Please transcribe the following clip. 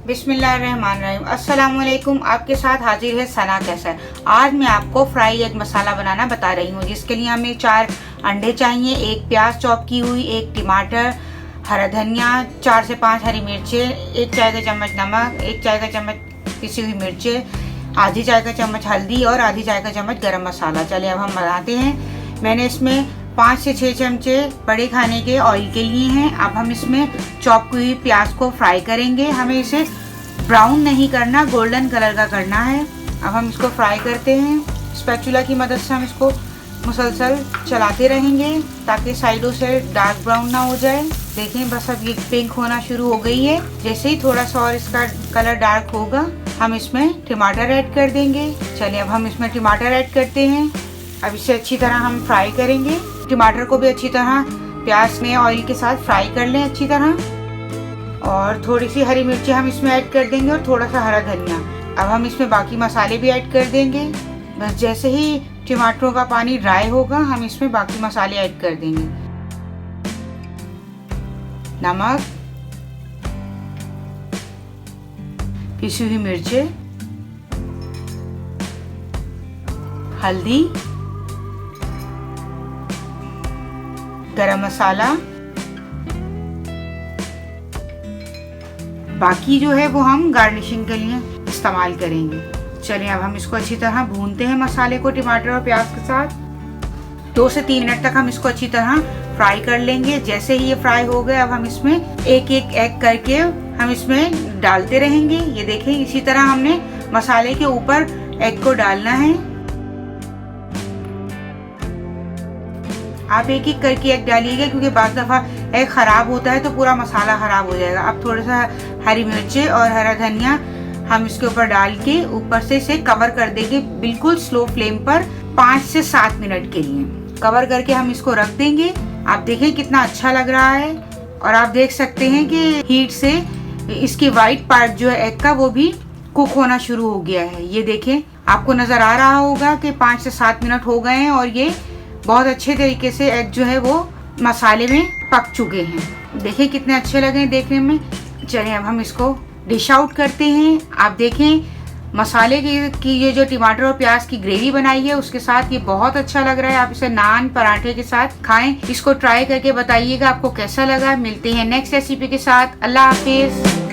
बिस्मिल्लाहिर्रहमानिर्रहीम। अस्सलामुअलैकुम। आपके साथ हाजिर है सना कैसर। आज मैं आपको फ्राई एग मसाला बनाना बता रही हूँ, जिसके लिए हमें 4 अंडे चाहिए, 1 प्याज चॉप की हुई, 1 टमाटर, हरा धनिया, 4 से 5 हरी मिर्चें, 1 चाय का चम्मच नमक, 1 चाय का चम्मच पिसी हुई मिर्चें, आधी चाय का चम्मच हल्दी और आधी चाय का चम्मच गरम मसाला। चलिए अब हम बनाते हैं। मैंने इसमें 5 से 6 चमचे बड़े खाने के ऑयल के लिए हैं। अब हम इसमें चॉप की हुई प्याज को फ्राई करेंगे। हमें इसे ब्राउन नहीं करना, गोल्डन कलर का करना है। अब हम इसको फ्राई करते हैं। स्पैचुला की मदद से हम इसको मुसलसल चलाते रहेंगे ताकि साइडों से डार्क ब्राउन ना हो जाए। देखें, बस अब ये पिंक होना शुरू हो गई है। जैसे ही थोड़ा सा और इसका कलर डार्क होगा, हम इसमें टमाटर ऐड कर देंगे। चलिए अब हम इसमें टमाटर ऐड करते हैं। अब इसे अच्छी तरह हम फ्राई करेंगे। टमाटर को भी अच्छी तरह प्याज में ऑयल के साथ फ्राई कर लें अच्छी तरह। और थोड़ी सी हरी मिर्ची हम इसमें ऐड कर देंगे और थोड़ा सा हरा धनिया। अब हम इसमें बाकी मसाले भी ऐड कर देंगे। बस जैसे ही टमाटरों का पानी ड्राई होगा, हम इसमें बाकी मसाले ऐड कर देंगे। नमक, पिसी हुई मिर्चें, हल्दी, गरम मसाला। बाकी जो है वो हम गार्निशिंग के लिए इस्तेमाल करेंगे। चलिए अब हम इसको अच्छी तरह भूनते हैं मसाले को टमाटर और प्याज के साथ। 2 से 3 मिनट तक हम इसको अच्छी तरह फ्राई कर लेंगे। जैसे ही ये फ्राई हो गए, अब हम इसमें एक एक एग करके हम इसमें डालते रहेंगे। ये देखें, इसी तरह हमने मसाले के ऊपर एग को डालना है। आप एक एक करके एग डालिएगा, क्योंकि बाद दफ़ा एग ख़राब होता है तो पूरा मसाला ख़राब हो जाएगा। अब थोड़ा सा हरी मिर्चें और हरा धनिया हम इसके ऊपर डाल के ऊपर से इसे कवर कर देंगे, बिल्कुल स्लो फ्लेम पर 5 से 7 मिनट के लिए कवर करके हम इसको रख देंगे। आप देखें कितना अच्छा लग रहा है। और आप देख सकते हैं कि हीट से इसकी वाइट पार्ट जो है एग का, वो भी कुक होना शुरू हो गया है। ये देखें, आपको नज़र आ रहा होगा कि 5 से 7 मिनट हो गए हैं और ये बहुत अच्छे तरीके से एग जो है वो मसाले में पक चुके हैं। देखिए कितने अच्छे लगे हैं देखने में। चलिए अब हम इसको डिश आउट करते हैं। आप देखें, मसाले की ये जो टमाटर और प्याज की ग्रेवी बनाई है उसके साथ ये बहुत अच्छा लग रहा है। आप इसे नान पराठे के साथ खाएं। इसको ट्राई करके बताइएगा आपको कैसा लगा। मिलते हैं नेक्स्ट रेसिपी के साथ। अल्लाह हाफिज।